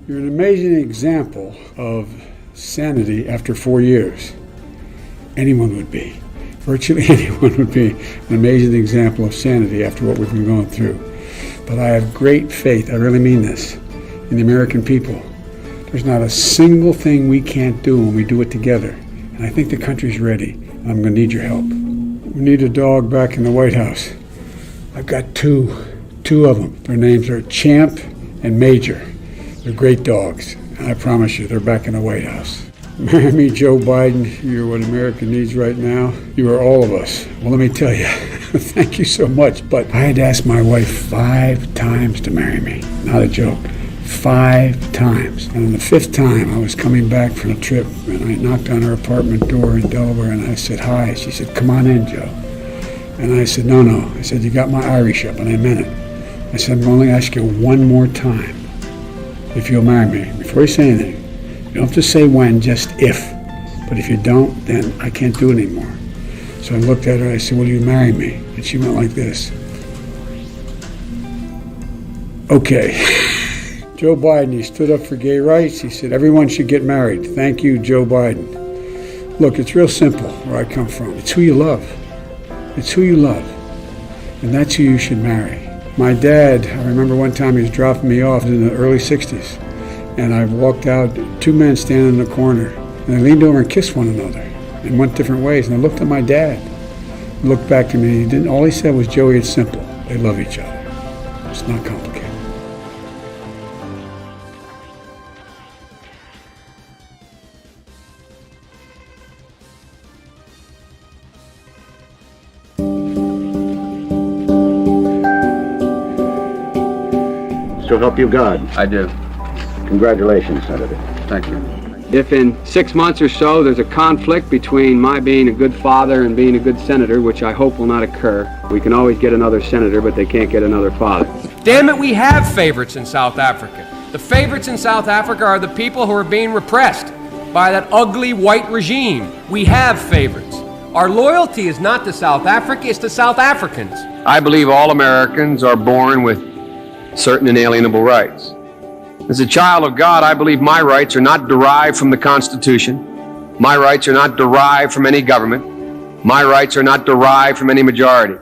You're an amazing example of sanity after 4 years. Anyone would be. Virtually anyone would be an amazing example of sanity after what we've been going through. But I have great faith, I really mean this, in the American people. There's not a single thing we can't do when we do it together. And I think the country's ready, and I'm going to need your help. We need a dog back in the White House. I've got two of them. Their names are Champ and Major. They're great dogs, and I promise you, they're back in the White House. Marry me, Joe Biden. You're what America needs right now. You are all of us. Well, let me tell you, thank you so much, but I had to ask my wife 5 times to marry me. Not a joke. 5 times. And on the 5th time, I was coming back from a trip, and I knocked on her apartment door in Delaware, and I said, hi. She said, come on in, Joe. And I said, no. I said, you got my Irish up, and I meant it. I said, I'm going to ask you one more time if you'll marry me. Before you say anything, you don't have to say when, just if. But if you don't, then I can't do it anymore. So I looked at her, I said, will you marry me? And she went like this. Okay. Joe Biden, he stood up for gay rights. He said, everyone should get married. Thank you, Joe Biden. Look, it's real simple where I come from. It's who you love. It's who you love. And that's who you should marry. My dad, I remember one time he was dropping me off in the early 60s. And I walked out, 2 men standing in the corner. And they leaned over and kissed one another and went different ways. And I looked at my dad. He looked back to me. All he said was, Joey, it's simple. They love each other. It's not complicated. So help you God. I do. Congratulations, Senator. Thank you. If in 6 months or so there's a conflict between my being a good father and being a good senator, which I hope will not occur, we can always get another senator, but they can't get another father. Damn it, we have favorites in South Africa. The favorites in South Africa are the people who are being repressed by that ugly white regime. We have favorites. Our loyalty is not to South Africa, it's to South Africans. I believe all Americans are born with certain inalienable rights. As a child of God, I believe my rights are not derived from the Constitution. My rights are not derived from any government. My rights are not derived from any majority.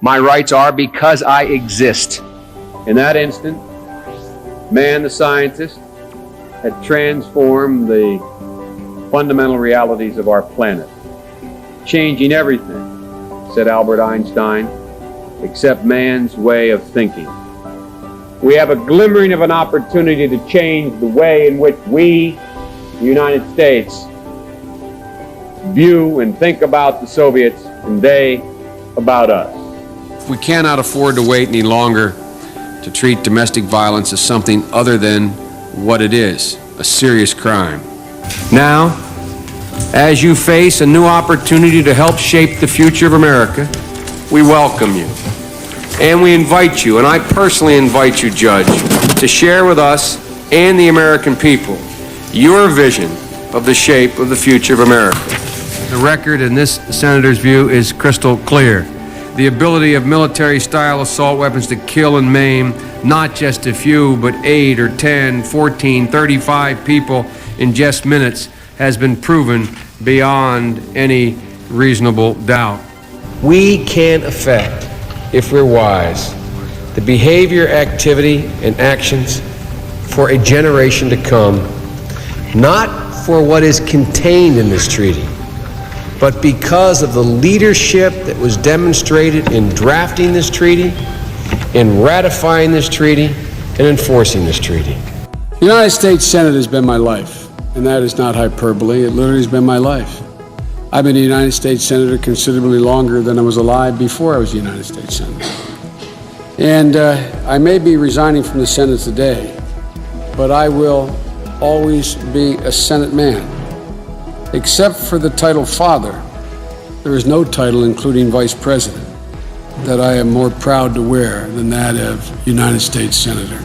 My rights are because I exist. In that instant, man, the scientist, had transformed the fundamental realities of our planet, changing everything, said Albert Einstein, except man's way of thinking. We have a glimmering of an opportunity to change the way in which we, the United States, view and think about the Soviets and they about us. We cannot afford to wait any longer to treat domestic violence as something other than what it is, a serious crime. Now, as you face a new opportunity to help shape the future of America, we welcome you. And we invite you, and I personally invite you, Judge, to share with us and the American people your vision of the shape of the future of America. The record in this senator's view is crystal clear. The ability of military-style assault weapons to kill and maim not just a few, but 8 or 10, 14, 35 people in just minutes has been proven beyond any reasonable doubt. We can affect, if we're wise, the behavior, activity, and actions for a generation to come, not for what is contained in this treaty, but because of the leadership that was demonstrated in drafting this treaty, in ratifying this treaty, and enforcing this treaty. The United States Senate has been my life, and that is not hyperbole. It literally has been my life. I've been a United States Senator considerably longer than I was alive before I was a United States Senator. And I may be resigning from the Senate today, but I will always be a Senate man. Except for the title Father, there is no title, including Vice President, that I am more proud to wear than that of United States Senator.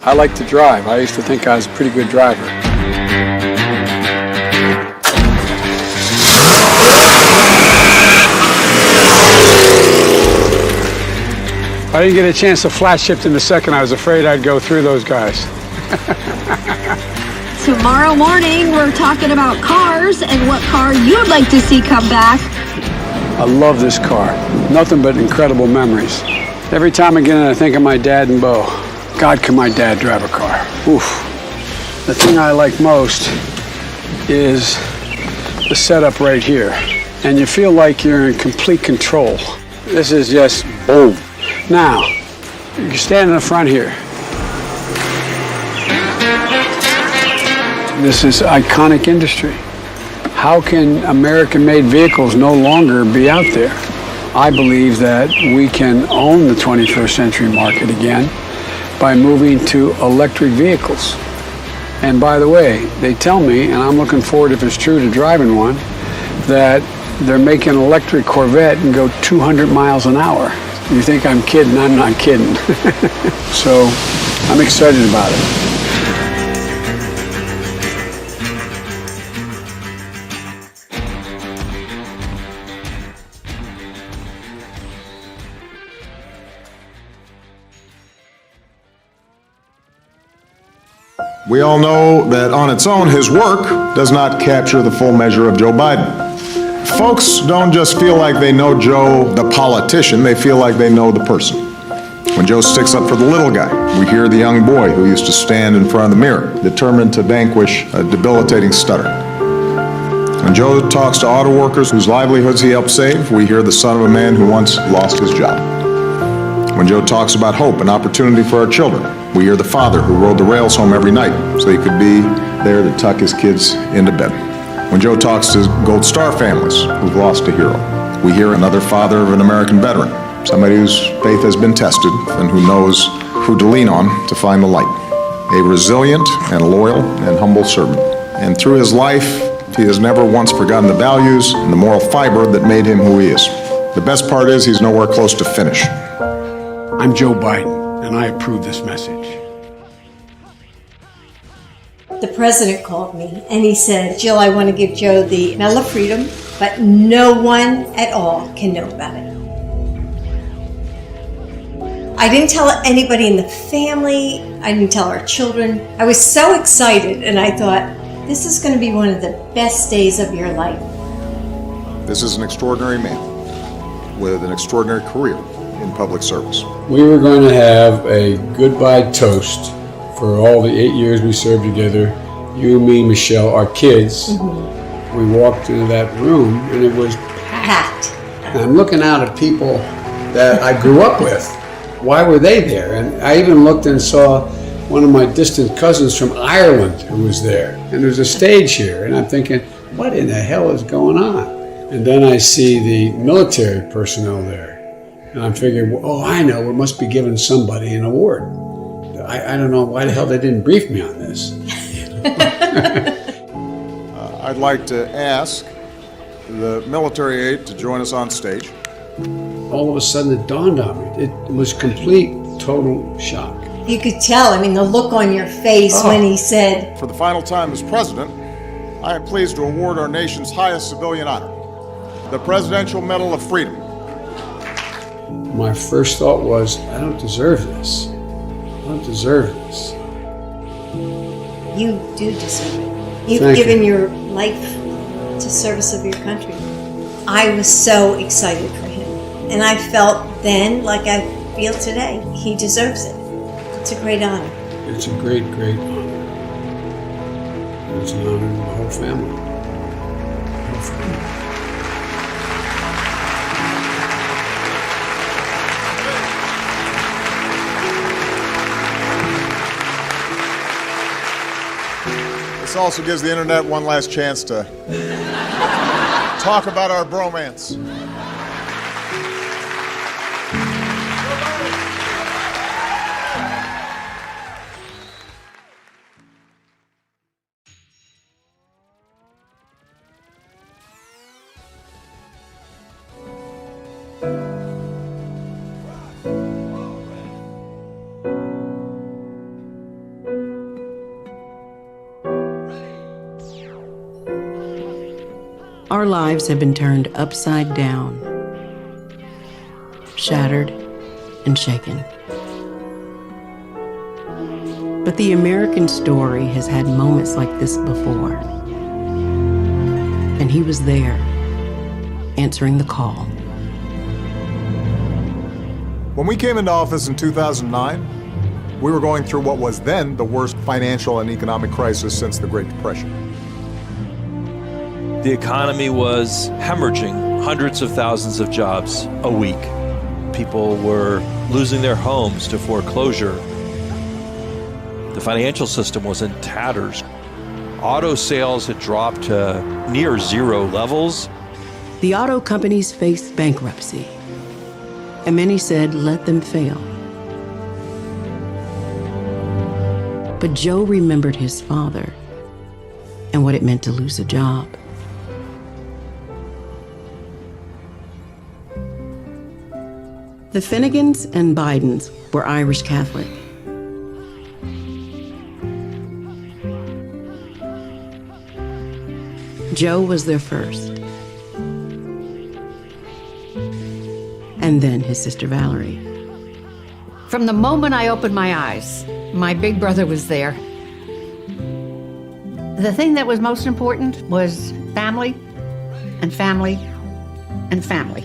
I like to drive. I used to think I was a pretty good driver. I didn't get a chance to flat shift in the second. I was afraid I'd go through those guys. Tomorrow morning, we're talking about cars and what car you'd like to see come back. I love this car. Nothing but incredible memories. Every time I get in, I think of my dad and Bo. God, can my dad drive a car? Oof. The thing I like most is the setup right here. And you feel like you're in complete control. This is just boom. Now, you stand in the front here. This is iconic industry. How can American-made vehicles no longer be out there? I believe that we can own the 21st century market again by moving to electric vehicles. And by the way, they tell me, and I'm looking forward, if it's true, to driving one, that they're making an electric Corvette and go 200 miles an hour. You think I'm kidding? I'm not kidding. So I'm excited about it. We all know that on its own, his work does not capture the full measure of Joe Biden. Folks don't just feel like they know Joe, the politician, they feel like they know the person. When Joe sticks up for the little guy, we hear the young boy who used to stand in front of the mirror, determined to vanquish a debilitating stutter. When Joe talks to auto workers whose livelihoods he helped save, we hear the son of a man who once lost his job. When Joe talks about hope and opportunity for our children, we hear the father who rode the rails home every night so he could be there to tuck his kids into bed. When Joe talks to Gold Star families who've lost a hero, we hear another father of an American veteran, somebody whose faith has been tested and who knows who to lean on to find the light. A resilient and loyal and humble servant. And through his life, he has never once forgotten the values and the moral fiber that made him who he is. The best part is he's nowhere close to finish. I'm Joe Biden, and I approve this message. The president called me and he said, Jill, I want to give Joe the Medal of Freedom, but no one at all can know about it. I didn't tell anybody in the family. I didn't tell our children. I was so excited and I thought, this is going to be one of the best days of your life. This is an extraordinary man with an extraordinary career in public service. We were going to have a goodbye toast for all the 8 years we served together, you, me, Michelle, our kids. Mm-hmm. We walked into that room and it was packed. And I'm looking out at people that I grew up with. Why were they there? And I even looked and saw one of my distant cousins from Ireland who was there. And there's a stage here and I'm thinking, what in the hell is going on? And then I see the military personnel there. And I'm figuring, oh, I know, we must be giving somebody an award. I don't know why the hell they didn't brief me on this. I'd like to ask the military aide to join us on stage. All of a sudden it dawned on me. It was complete, total shock. You could tell, I mean, the look on your face when he said, For the final time as president, I am pleased to award our nation's highest civilian honor, the Presidential Medal of Freedom. My first thought was, I don't deserve this. I don't deserve this. you do deserve it. You've given your life to service of your country. I was so excited for him. And I felt then, like I feel today, he deserves it. It's a great honor. It's a great, great honor. It's an honor to the whole family. The whole family. This also gives the internet one last chance to talk about our bromance. Our lives have been turned upside down, shattered and shaken. But the American story has had moments like this before. And he was there, answering the call. When we came into office in 2009, we were going through what was then the worst financial and economic crisis since the Great Depression. The economy was hemorrhaging hundreds of thousands of jobs a week. People were losing their homes to foreclosure. The financial system was in tatters. Auto sales had dropped to near zero levels. The auto companies faced bankruptcy, and many said, let them fail. But Joe remembered his father and what it meant to lose a job. The Finnegans and Bidens were Irish Catholic. Joe was their first. And then his sister Valerie. From the moment I opened my eyes, my big brother was there. The thing that was most important was family and family and family.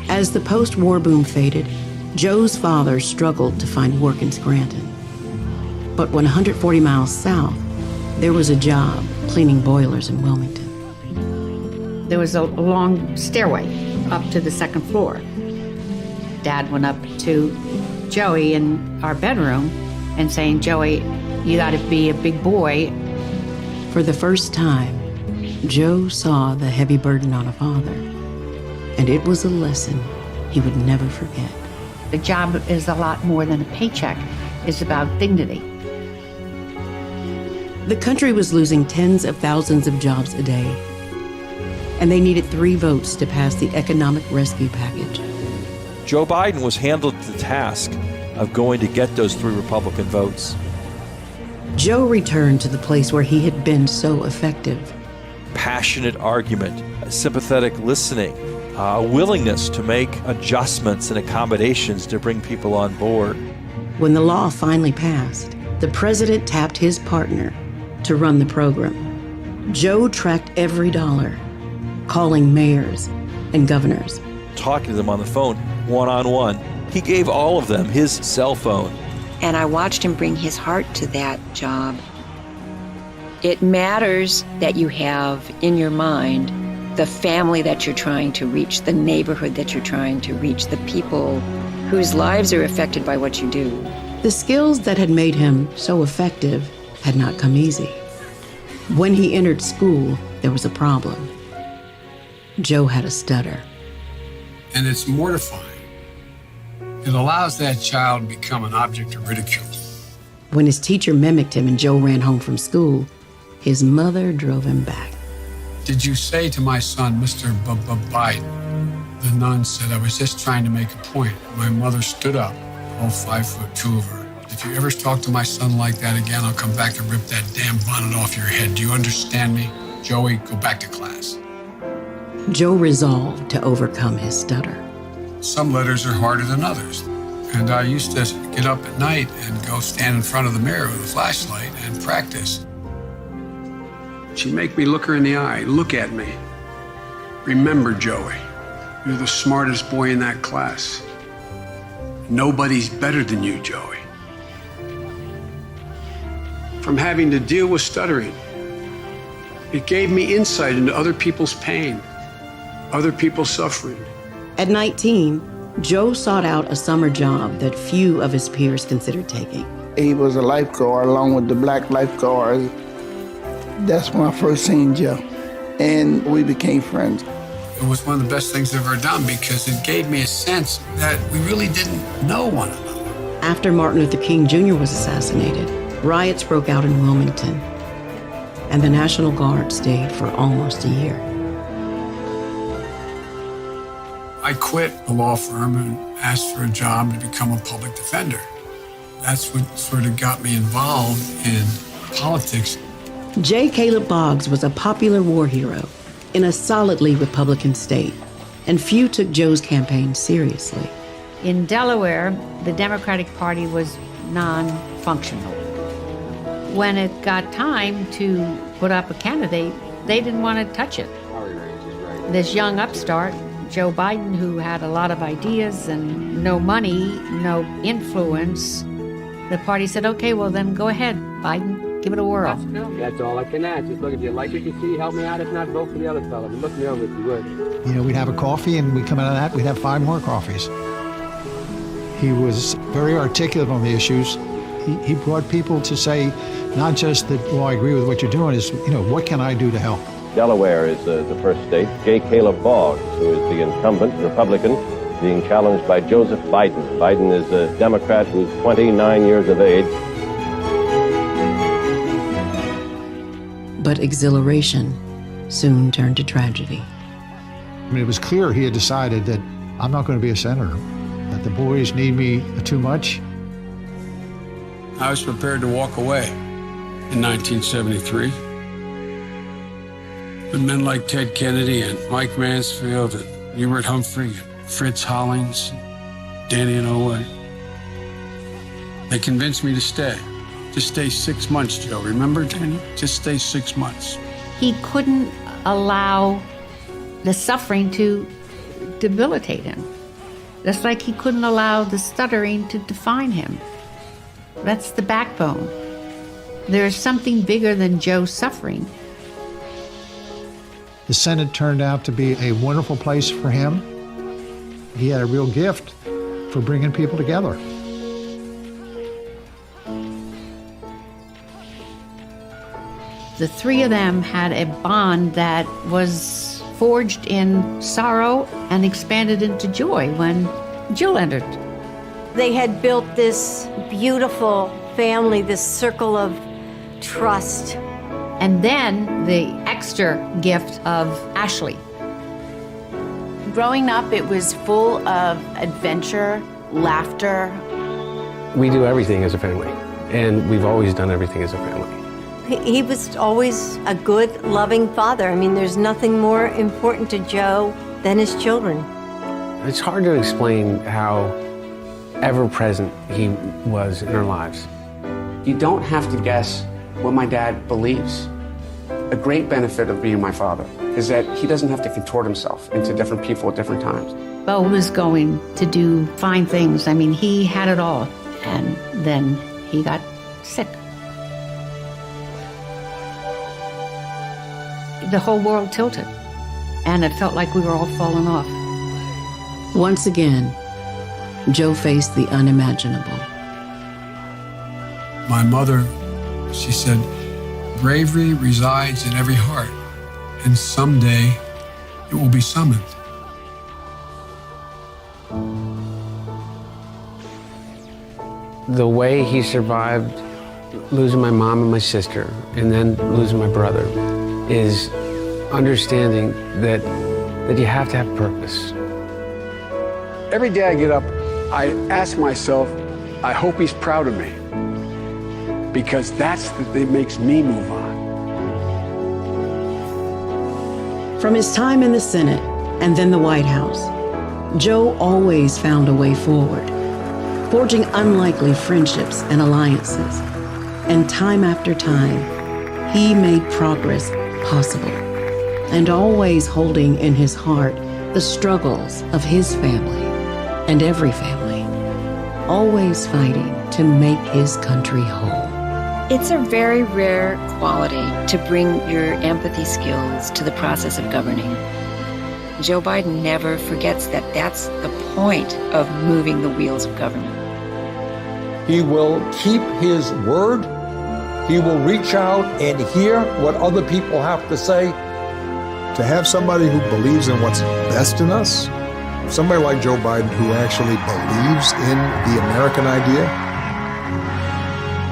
As the post-war boom faded, Joe's father struggled to find work in Scranton. But 140 miles south, there was a job cleaning boilers in Wilmington. There was a long stairway up to the second floor. Dad went up to Joey in our bedroom and saying, Joey, you gotta be a big boy. For the first time, Joe saw the heavy burden on a father, and it was a lesson he would never forget. The job is a lot more than a paycheck. It's about dignity. The country was losing tens of thousands of jobs a day, and they needed 3 votes to pass the economic rescue package. Joe Biden was handled the task of going to get those 3 Republican votes. Joe returned to the place where he had been so effective. Passionate argument, sympathetic listening, a willingness to make adjustments and accommodations to bring people on board. When the law finally passed, the president tapped his partner to run the program. Joe tracked every dollar, calling mayors and governors. Talking to them on the phone, one-on-one. He gave all of them his cell phone. And I watched him bring his heart to that job. It matters that you have in your mind the family that you're trying to reach, the neighborhood that you're trying to reach, the people whose lives are affected by what you do. The skills that had made him so effective had not come easy. When he entered school, there was a problem. Joe had a stutter. And it's mortifying. It allows that child to become an object of ridicule. When his teacher mimicked him and Joe ran home from school, his mother drove him back. Did you say to my son, Mr. Biden? The nun said, I was just trying to make a point. My mother stood up, all 5'2" of her. If you ever talk to my son like that again, I'll come back and rip that damn bonnet off your head. Do you understand me? Joey, go back to class. Joe resolved to overcome his stutter. Some letters are harder than others. And I used to get up at night and go stand in front of the mirror with a flashlight and practice. She'd make me look her in the eye. Look at me. Remember, Joey, you're the smartest boy in that class. Nobody's better than you, Joey. From having to deal with stuttering, it gave me insight into other people's pain, other people's suffering. At 19, Joe sought out a summer job that few of his peers considered taking. He was a lifeguard along with the black lifeguards. That's when I first seen Joe, and we became friends. It was one of the best things I've ever done because it gave me a sense that we really didn't know one another. After Martin Luther King Jr. was assassinated, riots broke out in Wilmington, and the National Guard stayed for almost a year. I quit the law firm and asked for a job to become a public defender. That's what sort of got me involved in politics. J. Caleb Boggs was a popular war hero in a solidly Republican state, and few took Joe's campaign seriously. In Delaware, the Democratic Party was non-functional. When it got time to put up a candidate, they didn't want to touch it. This young upstart, Joe Biden, who had a lot of ideas and no money, no influence, the party said, okay, well then go ahead, Biden, give it a whirl. That's all I can ask. Just look, if you like what you see, help me out. If not, vote for the other fellow. Look me over if you would. You know, we'd have a coffee, and we'd come out of that, we'd have 5 more coffees. He was very articulate on the issues. He brought people to say, not just that, well, I agree with what you're doing, is, you know, what can I do to help? Delaware is the first state. J. Caleb Boggs, who is the incumbent Republican, being challenged by Joseph Biden. Biden is a Democrat who's 29 years of age. But exhilaration soon turned to tragedy. I mean, it was clear he had decided that I'm not going to be a senator, that the boys need me too much. I was prepared to walk away in 1973. But men like Ted Kennedy and Mike Mansfield and Hubert Humphrey and Fritz Hollings, Danny Inouye, they convinced me to stay. Just stay 6 months, Joe. Remember, Danny? Just stay 6 months. He couldn't allow the suffering to debilitate him. Just like he couldn't allow the stuttering to define him. That's the backbone. There's something bigger than Joe's suffering. The Senate turned out to be a wonderful place for him. He had a real gift for bringing people together. The three of them had a bond that was forged in sorrow and expanded into joy when Jill entered. They had built this beautiful family, this circle of trust. And then the extra gift of Ashley. Growing up, it was full of adventure, laughter. We do everything as a family, and we've always done everything as a family. He was always a good, loving father. I mean, there's nothing more important to Joe than his children. It's hard to explain how ever-present he was in our lives. You don't have to guess what my dad believes. A great benefit of being my father is that he doesn't have to contort himself into different people at different times. Bo was going to do fine things. I mean, he had it all. And then he got sick. The whole world tilted. And it felt like we were all falling off. Once again, Joe faced the unimaginable. My mother, she said, bravery resides in every heart, and someday it will be summoned. The way he survived losing my mom and my sister, and then losing my brother, is understanding that you have to have purpose. Every day I get up, I ask myself, I hope he's proud of me, because that's the thing that makes me move on. From his time in the Senate and then the White House, Joe always found a way forward, forging unlikely friendships and alliances. And time after time, he made progress possible, and always holding in his heart the struggles of his family and every family, always fighting to make his country whole. It's a very rare quality to bring your empathy skills to the process of governing. Joe Biden never forgets that that's the point of moving the wheels of government. He will keep his word. He will reach out and hear what other people have to say. To have somebody who believes in what's best in us, somebody like Joe Biden who actually believes in the American idea,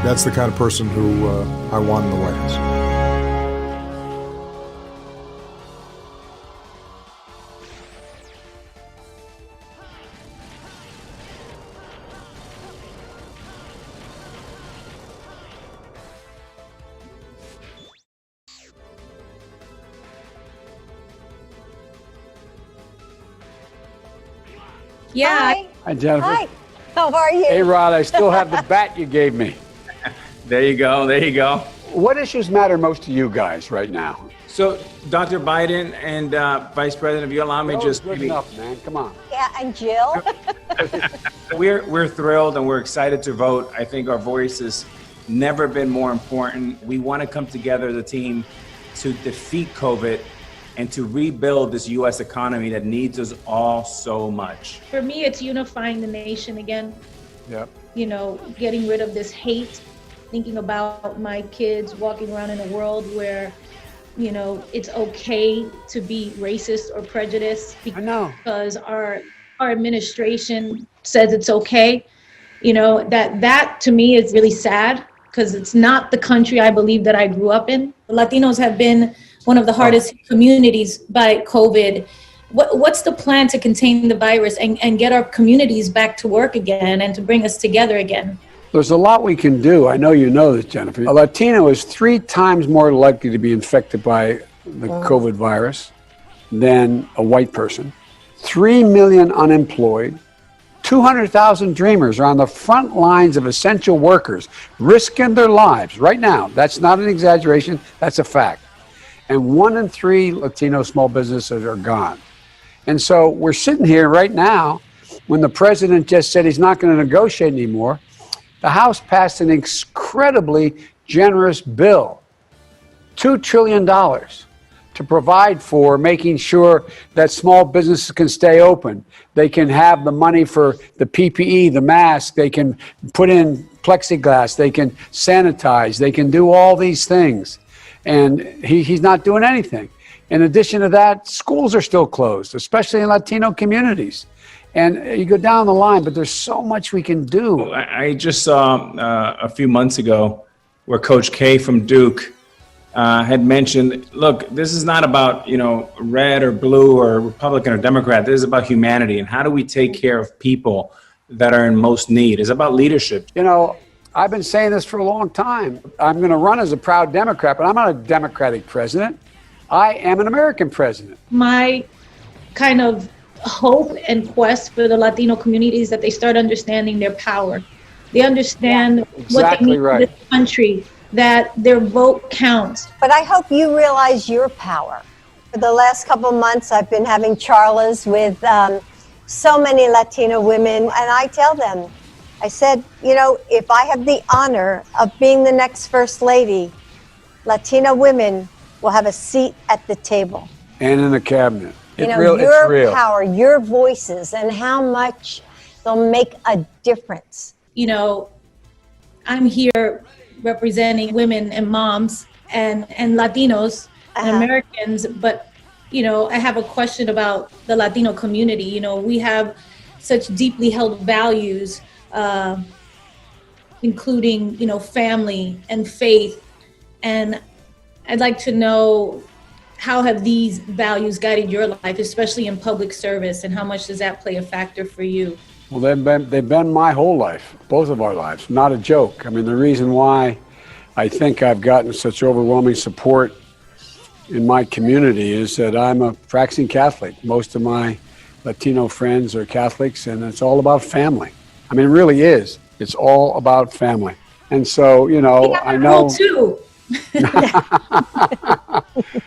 that's the kind of person who I want in the White House. Yeah. Hi, Jennifer. Hi. How are you? Hey, Rod, I still have the bat you gave me. There you go. There you go. What issues matter most to you guys right now? So, Dr. Biden and Vice President, if you allow me, just good enough, man. Come on. Yeah, and Jill. we're thrilled and we're excited to vote. I think our voice has never been more important. We want to come together as a team to defeat COVID and to rebuild this U.S. economy that needs us all so much. For me, it's unifying the nation again. Yep. You know, getting rid of this hate, thinking about my kids walking around in a world where, you know, it's okay to be racist or prejudiced because our administration says it's okay. You know, that to me is really sad because it's not the country I believe that I grew up in. Latinos have been one of the hardest hit communities by COVID. What's the plan to contain the virus and get our communities back to work again and to bring us together again? There's a lot we can do. I know you know this, Jennifer. A Latino is 3 times more likely to be infected by the COVID virus than a white person. 3 million unemployed. 200,000 dreamers are on the front lines of essential workers, risking their lives right now. That's not an exaggeration. That's a fact. And 1 in 3 Latino small businesses are gone. And so we're sitting here right now when the president just said he's not going to negotiate anymore. The House passed an incredibly generous bill, $2 trillion, to provide for making sure that small businesses can stay open. They can have the money for the PPE, the mask, they can put in plexiglass, they can sanitize, they can do all these things. And he's not doing anything. In addition to that, schools are still closed, especially in Latino communities. And you go down the line, but there's so much we can do. I just saw a few months ago where Coach K from Duke had mentioned, look, this is not about, you know, red or blue or Republican or Democrat. This is about humanity. And how do we take care of people that are in most need? It's about leadership. You know, I've been saying this for a long time. I'm going to run as a proud Democrat, but I'm not a Democratic president. I am an American president. My kind of hope and quest for the Latino community is that they start understanding their power. They understand what they need in this country, that their vote counts. But I hope you realize your power. For the last couple of months, I've been having charlas with so many Latino women, and I tell them, I said, you know, if I have the honor of being the next First Lady, Latina women will have a seat at the table. And in the cabinet. You know, your power, your voices, and how much they'll make a difference. You know, I'm here representing women and moms and Latinos and Americans, but, you know, I have a question about the Latino community. You know, we have such deeply held values, including, you know, family and faith. And I'd like to know, how have these values guided your life, especially in public service, and how much does that play a factor for you? Well, they've been my whole life, both of our lives. Not a joke. I mean, the reason why I think I've gotten such overwhelming support in my community is that I'm a practicing Catholic. Most of my Latino friends are Catholics, and it's all about family. I mean, it really is. It's all about family. And so, you know, I know too.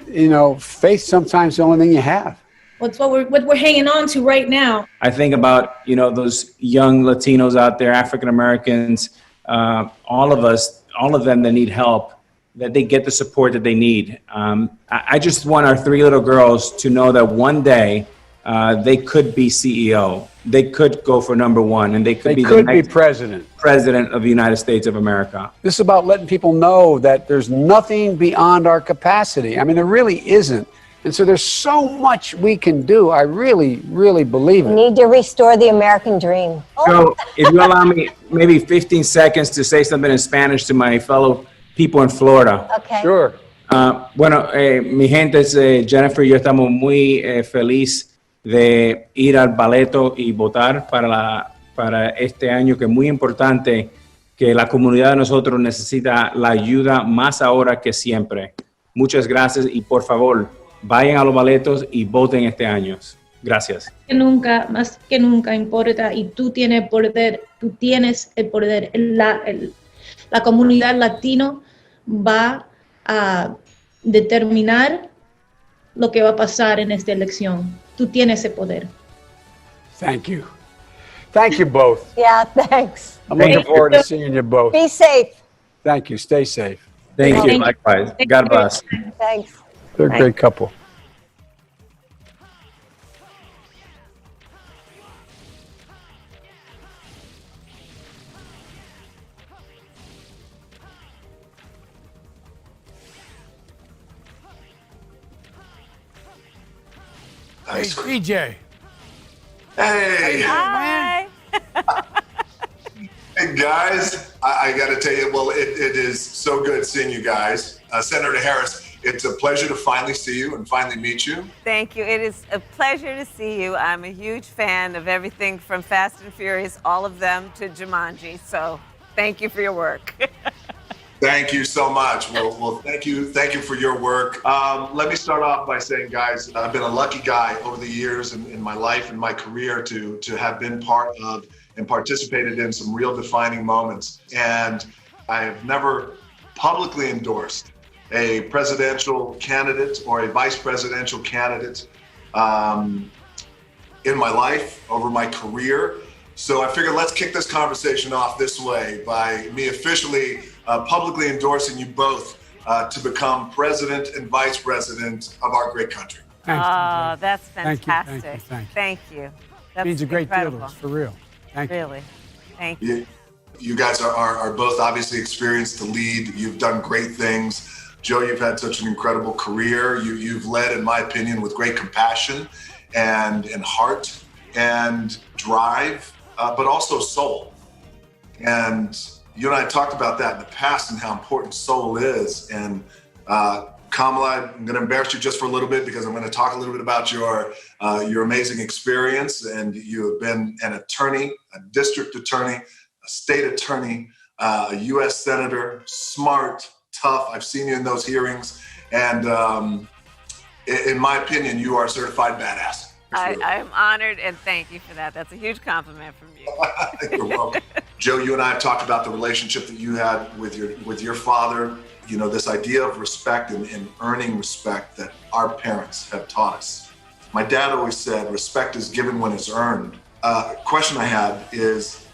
You know, faith sometimes is the only thing you have. What's what we're hanging on to right now. I think about, you know, those young Latinos out there, African Americans, all of them that need help, that they get the support that they need. I just want our 3 little girls to know that one day they could be CEO. They could go for number 1, and they could be president of the United States of America. This is about letting people know that there's nothing beyond our capacity. I mean, there really isn't. And so there's so much we can do. I really, really believe it. We need to restore the American dream. So if you allow me maybe 15 seconds to say something in Spanish to my fellow people in Florida. Okay. Sure. Bueno, mi gente, Jennifer y yo estamos muy feliz de ir al baleto y votar para este año, que es muy importante, que la comunidad de nosotros necesita la ayuda más ahora que siempre. Muchas gracias y por favor, vayan a los baletos y voten este año. Gracias. Más que nunca importa, y tú tienes el poder. La comunidad latino va a determinar lo que va a pasar en esta elección. Tú tienes ese poder. Thank you. Thank you both. Yeah, thanks. I'm looking forward to seeing you both. Be safe. Thank you. Stay safe. Thank you. Likewise. God bless. Thanks. They're a great couple. Hey, DJ. Hey. Hi. Hey, guys. I got to tell you, well, it is so good seeing you guys. Senator Harris, it's a pleasure to finally see you and finally meet you. Thank you. It is a pleasure to see you. I'm a huge fan of everything from Fast and Furious, all of them, to Jumanji. So thank you for your work. Thank you so much. Well, thank you for your work. Let me start off by saying, guys, I've been a lucky guy over the years in my life and my career to have been part of and participated in some real defining moments. And I have never publicly endorsed a presidential candidate or a vice presidential candidate in my life, over my career. So I figured let's kick this conversation off this way by me officially publicly endorsing you both to become president and vice president of our great country. Oh, that's fantastic. Thank you. That means a great deal to us, for real. Thank you. Really. Thank you. You guys are both obviously experienced to lead. You've done great things. Joe, you've had such an incredible career. You've led, in my opinion, with great compassion and heart and drive, but also soul. And you and I talked about that in the past and how important soul is. And Kamala, I'm going to embarrass you just for a little bit because I'm going to talk a little bit about your amazing experience. And you have been an attorney, a district attorney, a state attorney, a U.S. senator, smart, tough. I've seen you in those hearings. And in my opinion, you are a certified badass. I'm honored and thank you for that. That's a huge compliment from you. You're welcome. Joe, you and I have talked about the relationship that you had with your father. You know, this idea of respect and earning respect that our parents have taught us. My dad always said, respect is given when it's earned. Question I had is,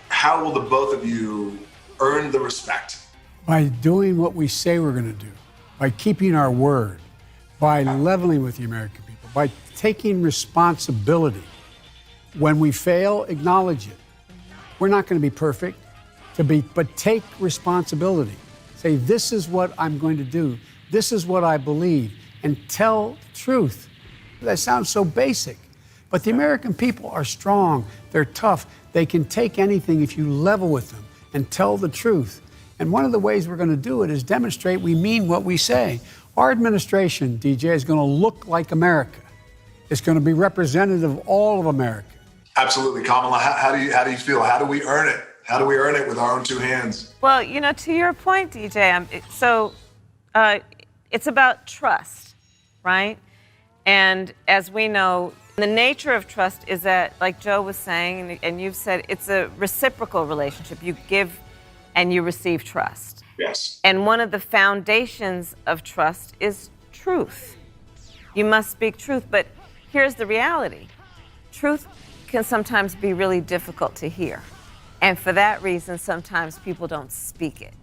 how will the both of you earn the respect? By doing what we say we're going to do, by keeping our word, by leveling with the American people, by taking responsibility. When we fail, acknowledge it. We're not going to be perfect, but take responsibility. Say, this is what I'm going to do. This is what I believe, and tell the truth. That sounds so basic, but the American people are strong. They're tough. They can take anything if you level with them and tell the truth. And one of the ways we're going to do it is demonstrate we mean what we say. Our administration, DJ, is going to look like America. It's going to be representative of all of America. Absolutely. Kamala, how do you feel? How do we earn it? How do we earn it with our own two hands? Well, you know, to your point, DJ, it's about trust, right? And as we know, the nature of trust is that, like Joe was saying, and you've said, it's a reciprocal relationship. You give and you receive trust. Yes. And one of the foundations of trust is truth. You must speak truth, but here's the reality. Truth can sometimes be really difficult to hear. And for that reason, sometimes people don't speak it.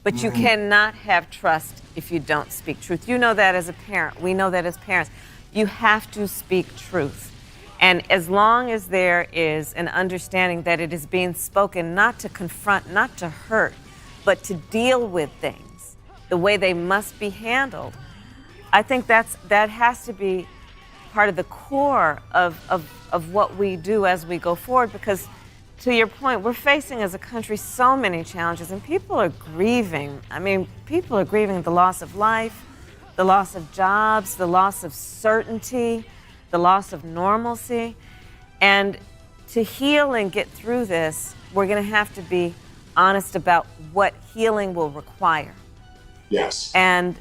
But you cannot have trust if you don't speak truth. You know that as a parent. We know that as parents. You have to speak truth. And as long as there is an understanding that it is being spoken not to confront, not to hurt, but to deal with things the way they must be handled, I think that has to be part of the core of what we do as we go forward, because to your point, we're facing as a country so many challenges, and people are grieving. I mean, people are grieving the loss of life, the loss of jobs, the loss of certainty, the loss of normalcy. And to heal and get through this, we're going to have to be honest about what healing will require. Yes. And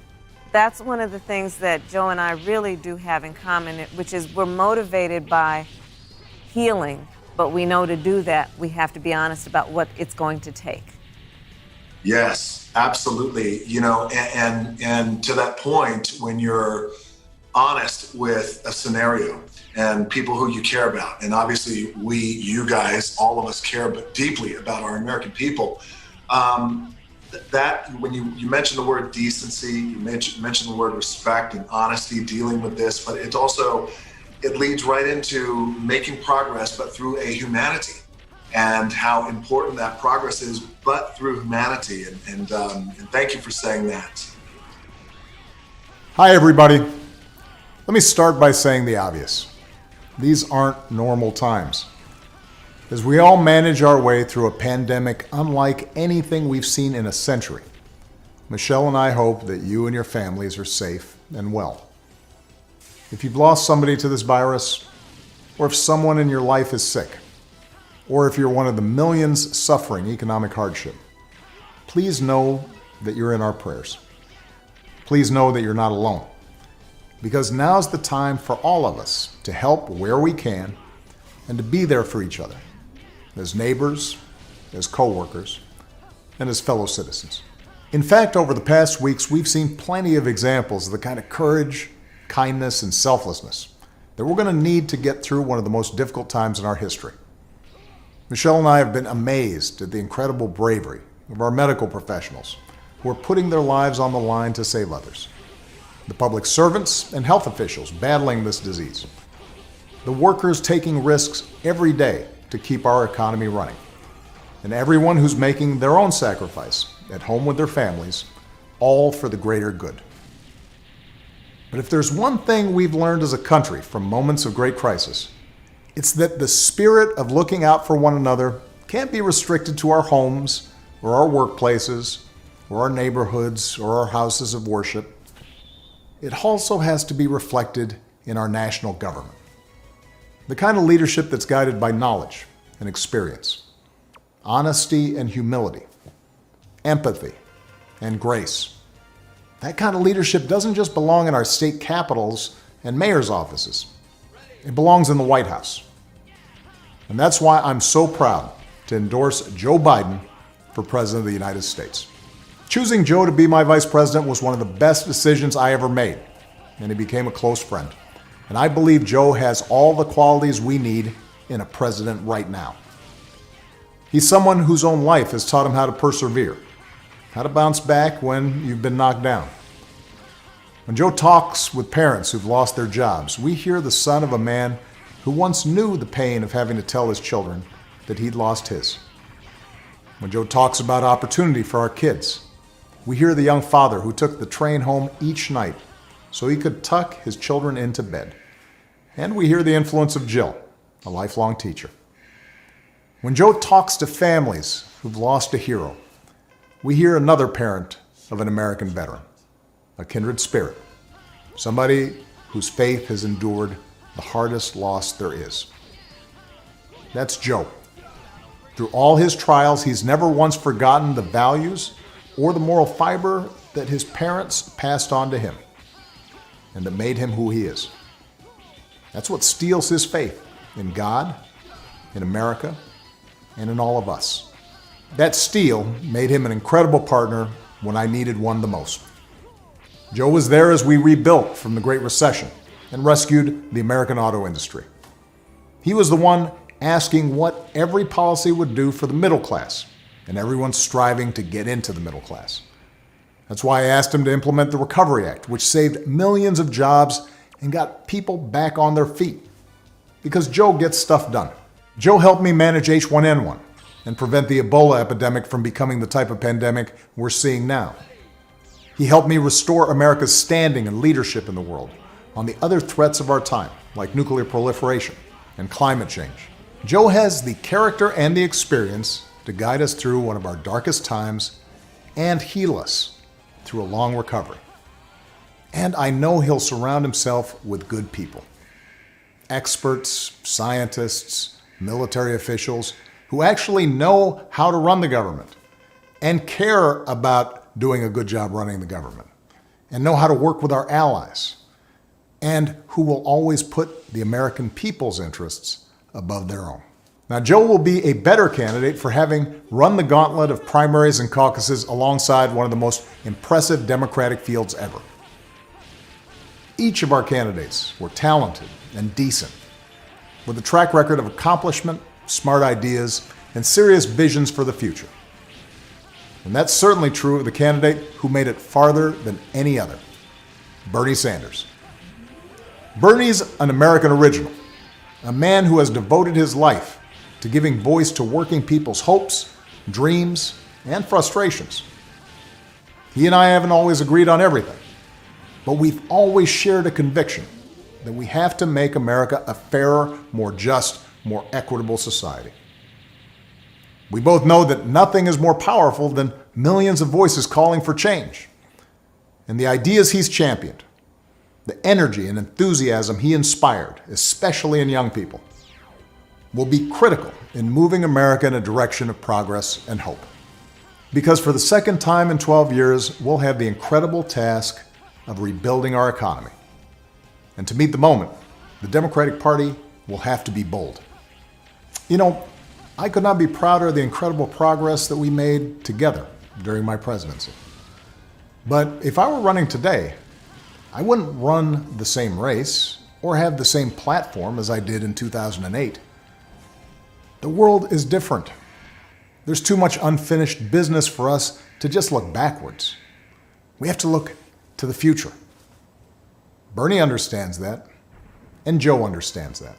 That's one of the things that Joe and I really do have in common, which is we're motivated by healing, but we know to do that, we have to be honest about what it's going to take. Yes, absolutely. You know, and to that point, when you're honest with a scenario and people who you care about, and obviously you guys, all of us care deeply about our American people, that when you mention the word decency, you mention the word respect and honesty, dealing with this, but it leads right into making progress, but through a humanity, and how important that progress is, but through humanity. And thank you for saying that. Hi, everybody. Let me start by saying the obvious. These aren't normal times. As we all manage our way through a pandemic unlike anything we've seen in a century, Michelle and I hope that you and your families are safe and well. If you've lost somebody to this virus, or if someone in your life is sick, or if you're one of the millions suffering economic hardship, please know that you're in our prayers. Please know that you're not alone, because now's the time for all of us to help where we can and to be there for each other, as neighbors, as co-workers, and as fellow citizens. In fact, over the past weeks, we've seen plenty of examples of the kind of courage, kindness, and selflessness that we're going to need to get through one of the most difficult times in our history. Michelle and I have been amazed at the incredible bravery of our medical professionals who are putting their lives on the line to save others, the public servants and health officials battling this disease, the workers taking risks every day to keep our economy running, and everyone who's making their own sacrifice at home with their families, all for the greater good. But if there's one thing we've learned as a country from moments of great crisis, it's that the spirit of looking out for one another can't be restricted to our homes or our workplaces or our neighborhoods or our houses of worship. It also has to be reflected in our national government. The kind of leadership that's guided by knowledge and experience, honesty and humility, empathy and grace. That kind of leadership doesn't just belong in our state capitals and mayor's offices. It belongs in the White House. And that's why I'm so proud to endorse Joe Biden for President of the United States. Choosing Joe to be my vice president was one of the best decisions I ever made, and he became a close friend. And I believe Joe has all the qualities we need in a president right now. He's someone whose own life has taught him how to persevere, how to bounce back when you've been knocked down. When Joe talks with parents who've lost their jobs, we hear the son of a man who once knew the pain of having to tell his children that he'd lost his. When Joe talks about opportunity for our kids, we hear the young father who took the train home each night so he could tuck his children into bed. And we hear the influence of Jill, a lifelong teacher. When Joe talks to families who've lost a hero, we hear another parent of an American veteran, a kindred spirit, somebody whose faith has endured the hardest loss there is. That's Joe. Through all his trials, he's never once forgotten the values or the moral fiber that his parents passed on to him and that made him who he is. That's what steels his faith in God, in America, and in all of us. That steel made him an incredible partner when I needed one the most. Joe was there as we rebuilt from the Great Recession and rescued the American auto industry. He was the one asking what every policy would do for the middle class, and everyone striving to get into the middle class. That's why I asked him to implement the Recovery Act, which saved millions of jobs and got people back on their feet. Because Joe gets stuff done. Joe helped me manage H1N1 and prevent the Ebola epidemic from becoming the type of pandemic we're seeing now. He helped me restore America's standing and leadership in the world on the other threats of our time, like nuclear proliferation and climate change. Joe has the character and the experience to guide us through one of our darkest times and heal us through a long recovery. And I know he'll surround himself with good people. Experts, scientists, military officials who actually know how to run the government and care about doing a good job running the government. and know how to work with our allies, and who will always put the American people's interests above their own. Now, Joe will be a better candidate for having run the gauntlet of primaries and caucuses alongside one of the most impressive Democratic fields ever. Each of our candidates were talented and decent, with a track record of accomplishment, smart ideas, and serious visions for the future. And that's certainly true of the candidate who made it farther than any other, Bernie Sanders. Bernie's an American original, a man who has devoted his life to giving voice to working people's hopes, dreams, and frustrations. He and I haven't always agreed on everything, but we've always shared a conviction that we have to make America a fairer, more just, more equitable society. We both know that nothing is more powerful than millions of voices calling for change. And the ideas he's championed, the energy and enthusiasm he inspired, especially in young people, will be critical in moving America in a direction of progress and hope. Because for the second time in 12 years, we'll have the incredible task of rebuilding our economy. And to meet the moment, the Democratic Party will have to be bold. You know, I could not be prouder of the incredible progress that we made together during my presidency. But if I were running today, I wouldn't run the same race or have the same platform as I did in 2008. The world is different. There's too much unfinished business for us to just look backwards. We have to look to the future. Bernie understands that, and Joe understands that.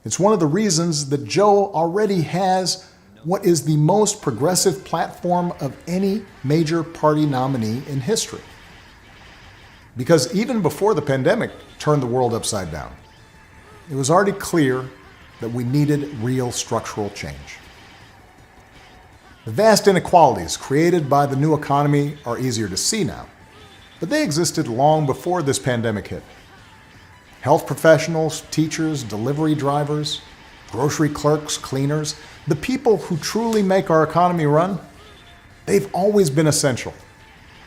It's one of the reasons that Joe already has what is the most progressive platform of any major party nominee in history. Because even before the pandemic turned the world upside down, it was already clear that we needed real structural change. The vast inequalities created by the new economy are easier to see now, but they existed long before this pandemic hit. Health professionals, teachers, delivery drivers, grocery clerks, cleaners, the people who truly make our economy run, they've always been essential.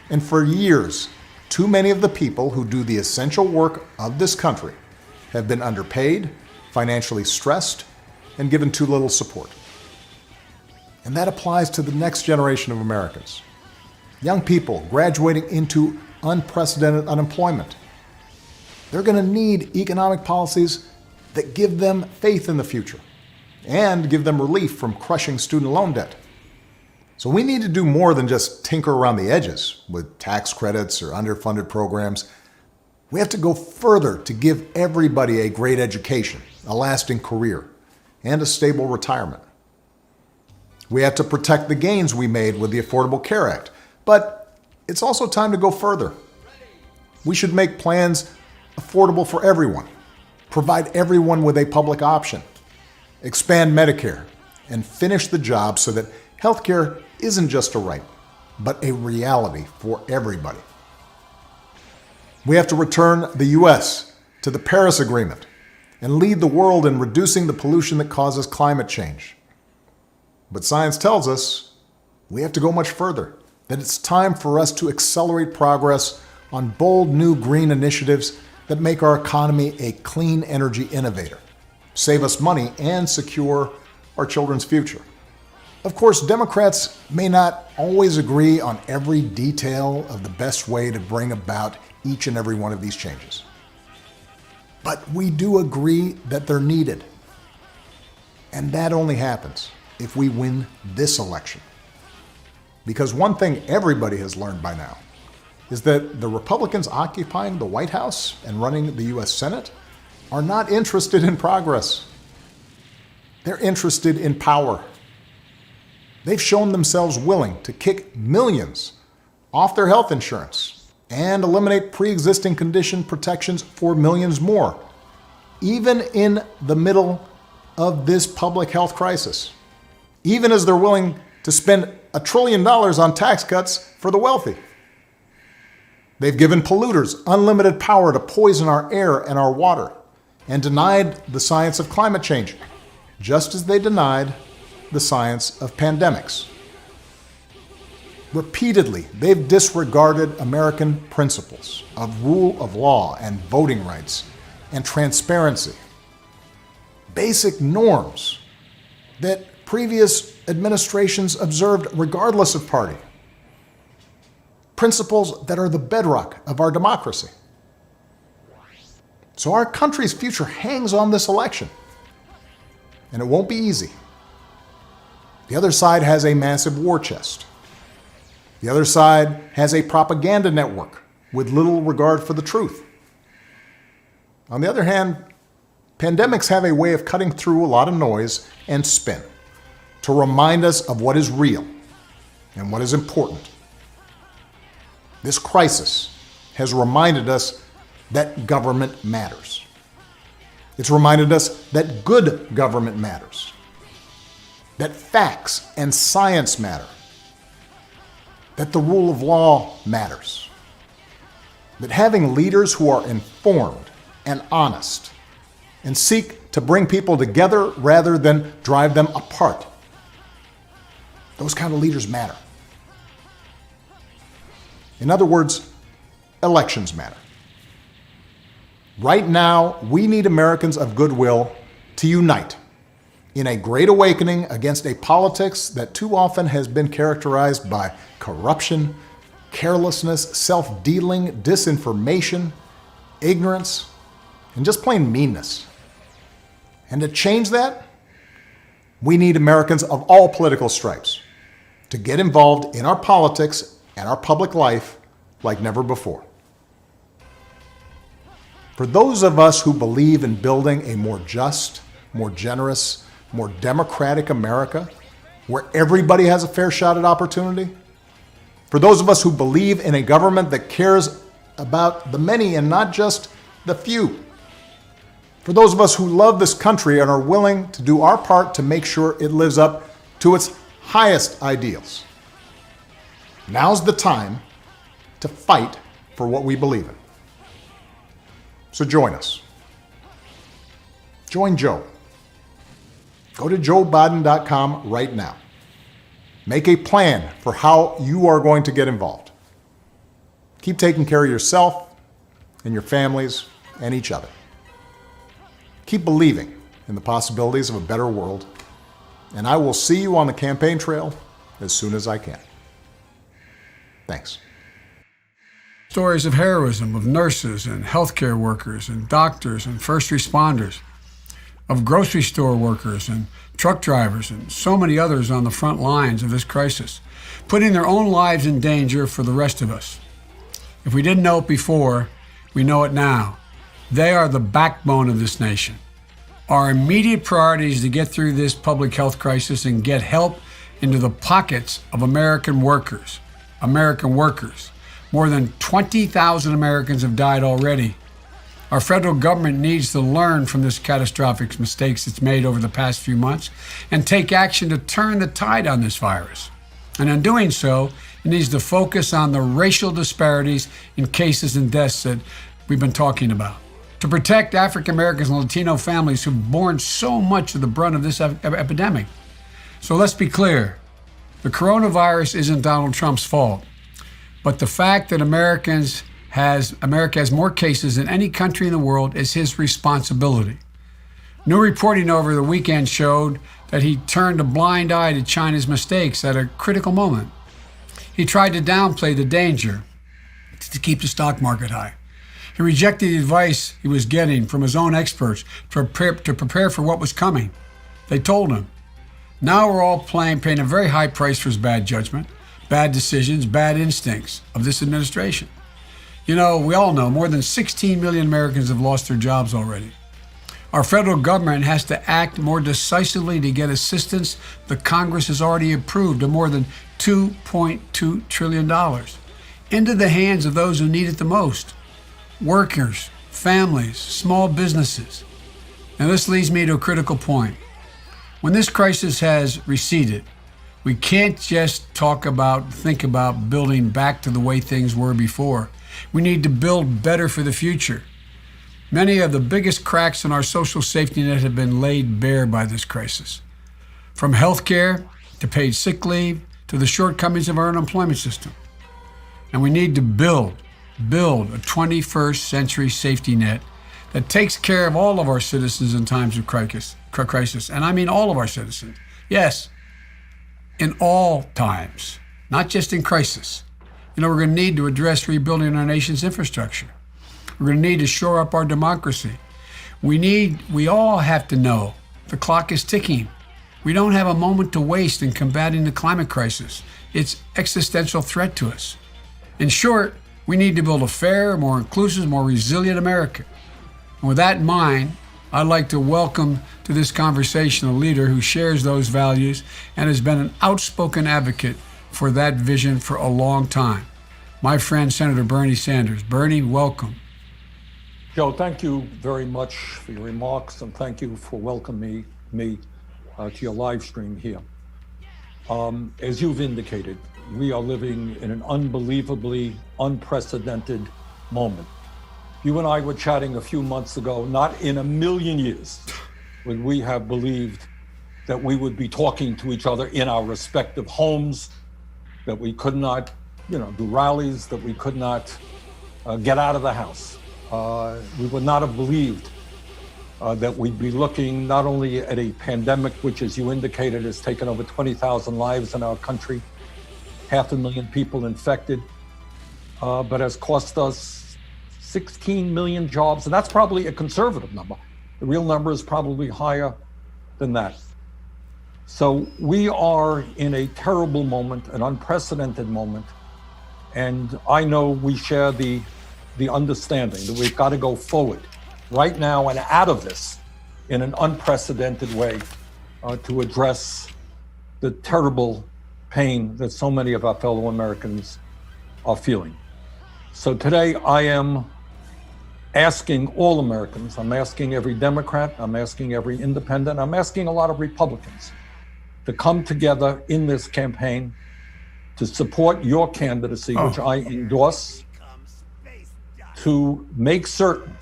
And for years, too many of the people who do the essential work of this country have been underpaid, financially stressed, and given too little support. And that applies to the next generation of Americans. Young people graduating into unprecedented unemployment. They're going to need economic policies that give them faith in the future and give them relief from crushing student loan debt. So we need to do more than just tinker around the edges with tax credits or underfunded programs. We have to go further to give everybody a great education, a lasting career, and a stable retirement. We have to protect the gains we made with the Affordable Care Act, but it's also time to go further. We should make plans affordable for everyone, provide everyone with a public option, expand Medicare, and finish the job so that healthcare isn't just a right, but a reality for everybody. We have to return the U.S. to the Paris Agreement and lead the world in reducing the pollution that causes climate change. But science tells us we have to go much further, that it's time for us to accelerate progress on bold new green initiatives that make our economy a clean energy innovator, save us money, and secure our children's future. Of course, Democrats may not always agree on every detail of the best way to bring about each and every one of these changes. But we do agree that they're needed. And that only happens if we win this election. Because one thing everybody has learned by now is that the Republicans occupying the White House and running the U.S. Senate are not interested in progress. They're interested in power. They've shown themselves willing to kick millions off their health insurance and eliminate pre-existing condition protections for millions more, even in the middle of this public health crisis, even as they're willing to spend $1 trillion on tax cuts for the wealthy. They've given polluters unlimited power to poison our air and our water and denied the science of climate change, just as they denied the science of pandemics. Repeatedly, they've disregarded American principles of rule of law and voting rights and transparency, basic norms that previous administrations observed regardless of party, principles that are the bedrock of our democracy. So our country's future hangs on this election, and it won't be easy. The other side has a massive war chest. The other side has a propaganda network with little regard for the truth. On the other hand, pandemics have a way of cutting through a lot of noise and spin to remind us of what is real and what is important. This crisis has reminded us that government matters. It's reminded us that good government matters, that facts and science matter, that the rule of law matters, that having leaders who are informed and honest and seek to bring people together rather than drive them apart, those kind of leaders matter. In other words, elections matter. Right now, we need Americans of goodwill to unite in a great awakening against a politics that too often has been characterized by corruption, carelessness, self-dealing, disinformation, ignorance, and just plain meanness. And to change that, we need Americans of all political stripes to get involved in our politics and our public life like never before. For those of us who believe in building a more just, more generous, more democratic America, where everybody has a fair shot at opportunity, for those of us who believe in a government that cares about the many and not just the few, for those of us who love this country and are willing to do our part to make sure it lives up to its highest ideals, now's the time to fight for what we believe in. So join us. Join Joe. Go to joebiden.com right now. Make a plan for how you are going to get involved. Keep taking care of yourself and your families and each other. Keep believing in the possibilities of a better world, and I will see you on the campaign trail as soon as I can. Thanks. Stories of heroism of nurses and healthcare workers and doctors and first responders, of grocery store workers and truck drivers and so many others on the front lines of this crisis, putting their own lives in danger for the rest of us. If we didn't know it before, we know it now. They are the backbone of this nation. Our immediate priority is to get through this public health crisis and get help into the pockets of American workers. American workers. More than 20,000 Americans have died already. Our federal government needs to learn from this catastrophic mistakes it's made over the past few months and take action to turn the tide on this virus. And in doing so, it needs to focus on the racial disparities in cases and deaths that we've been talking about. To protect African Americans and Latino families who've borne so much of the brunt of this epidemic. So let's be clear. The coronavirus isn't Donald Trump's fault. But the fact that America has more cases than any country in the world is his responsibility. New reporting over the weekend showed that he turned a blind eye to China's mistakes at a critical moment. He tried to downplay the danger to keep the stock market high. He rejected the advice he was getting from his own experts to prepare for what was coming. They told him. Now we're all paying a very high price for his bad judgment, bad decisions, bad instincts of this administration. You know, we all know more than 16 million Americans have lost their jobs already. Our federal government has to act more decisively to get assistance the Congress has already approved of more than $2.2 trillion into the hands of those who need it the most. Workers, families, small businesses. Now this leads me to a critical point. When this crisis has receded, we can't just think about building back to the way things were before. We need to build better for the future. Many of the biggest cracks in our social safety net have been laid bare by this crisis. From health care to paid sick leave to the shortcomings of our unemployment system. And we need to build a 21st century safety net that takes care of all of our citizens in times of crisis. And I mean all of our citizens. Yes, in all times, not just in crisis. You know, we're going to need to address rebuilding our nation's infrastructure. We're going to need to shore up our democracy. We all have to know the clock is ticking. We don't have a moment to waste in combating the climate crisis. It's an existential threat to us. In short, we need to build a fair, more inclusive, more resilient America. And with that in mind, I'd like to welcome to this conversation a leader who shares those values and has been an outspoken advocate for that vision for a long time. My friend, Senator Bernie Sanders. Bernie, welcome. Joe, thank you very much for your remarks, and thank you for welcoming me to your live stream here. As you've indicated, we are living in an unbelievably unprecedented moment. You and I were chatting a few months ago. Not in a million years would we have believed that we would be talking to each other in our respective homes, that we could not, do rallies, that we could not get out of the house. We would not have believed that we'd be looking not only at a pandemic, which, as you indicated, has taken over 20,000 lives in our country, 500,000 people infected, but has cost us 16 million jobs, and that's probably a conservative number. The real number is probably higher than that. So we are in a terrible moment, an unprecedented moment, and I know we share the understanding that we've got to go forward right now and out of this in an unprecedented way to address the terrible pain that so many of our fellow Americans are feeling. So today I am asking all Americans, I'm asking every Democrat, I'm asking every independent, I'm asking a lot of Republicans to come together in this campaign to support your candidacy, which I endorse, to make certain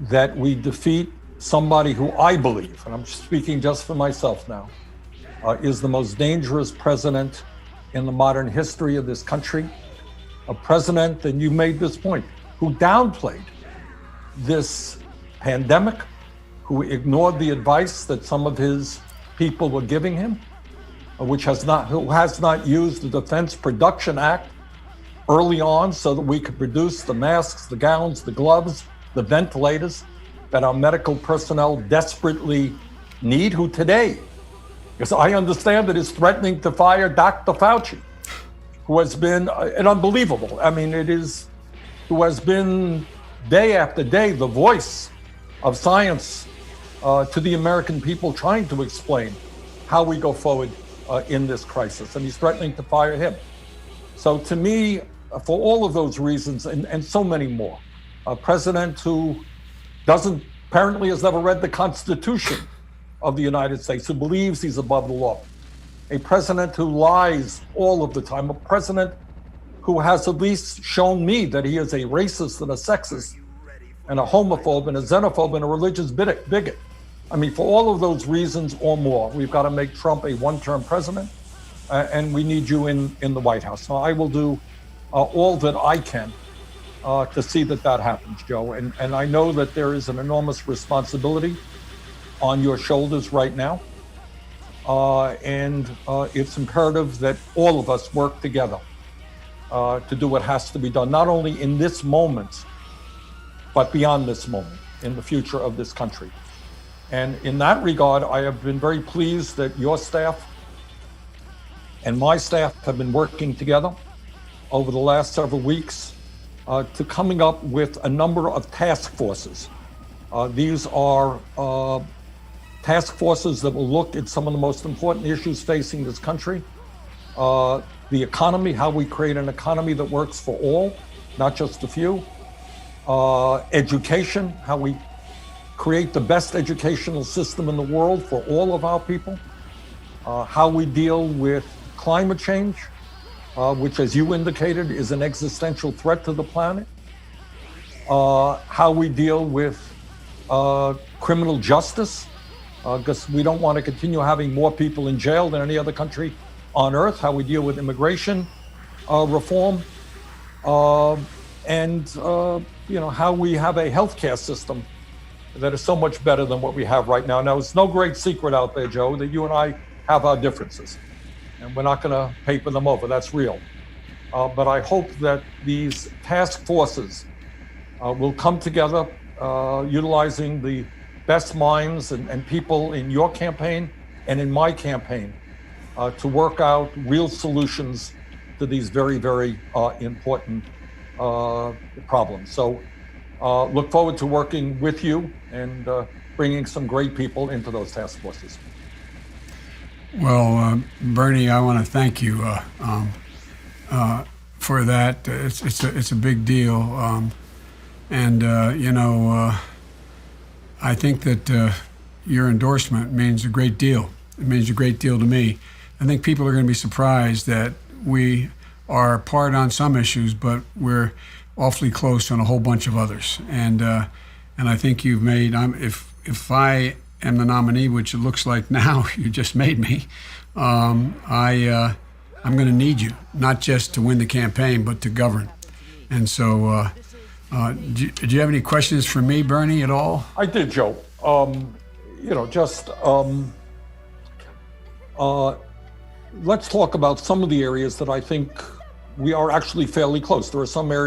that we defeat somebody who I believe, and I'm speaking just for myself now, is the most dangerous president in the modern history of this country. A president, and you made this point, who downplayed this pandemic, who ignored the advice that some of his people were giving him, who has not used the Defense Production Act early on so that we could produce the masks, the gowns, the gloves, the ventilators that our medical personnel desperately need, who today, because I understand that is threatening to fire Dr. Fauci, who has been an unbelievable, who has been day after day the voice of science to the American people, trying to explain how we go forward in this crisis, and he's threatening to fire him. So to me, for all of those reasons and so many more, a president who apparently has never read the Constitution of the United States, who believes he's above the law, a president who lies all of the time, a president who has at least shown me that he is a racist and a sexist and a homophobe and a xenophobe and a religious bigot. I mean, for all of those reasons or more, we've got to make Trump a one-term president, and we need you in the White House. So I will do all that I can to see that happens, Joe. And I know that there is an enormous responsibility on your shoulders right now. And it's imperative that all of us work together to do what has to be done, not only in this moment, but beyond this moment, in the future of this country. And in that regard, I have been very pleased that your staff and my staff have been working together over the last several weeks to coming up with a number of task forces. These are task forces that will look at some of the most important issues facing this country. The economy, how we create an economy that works for all, not just a few. Education, how we create the best educational system in the world for all of our people. How we deal with climate change, which, as you indicated, is an existential threat to the planet. How we deal with criminal justice, because we don't want to continue having more people in jail than any other country on earth, how we deal with immigration reform, and how we have a healthcare system that is so much better than what we have right now. Now, it's no great secret out there, Joe, that you and I have our differences, and we're not going to paper them over. That's real. But I hope that these task forces will come together, utilizing the best minds and people in your campaign and in my campaign to work out real solutions to these very, very important problems. So look forward to working with you and bringing some great people into those task forces. Well, Bernie, I want to thank you for that. It's a big deal, I think that your endorsement means a great deal. It means a great deal to me. I think people are going to be surprised that we are apart on some issues, but we're awfully close on a whole bunch of others. And I think you've made. If I am the nominee, which it looks like now you just made me, I'm going to need you, not just to win the campaign, but to govern. And so, do you have any questions for me, Bernie, at all? I did, Joe. Let's talk about some of the areas that I think we are actually fairly close. There are some areas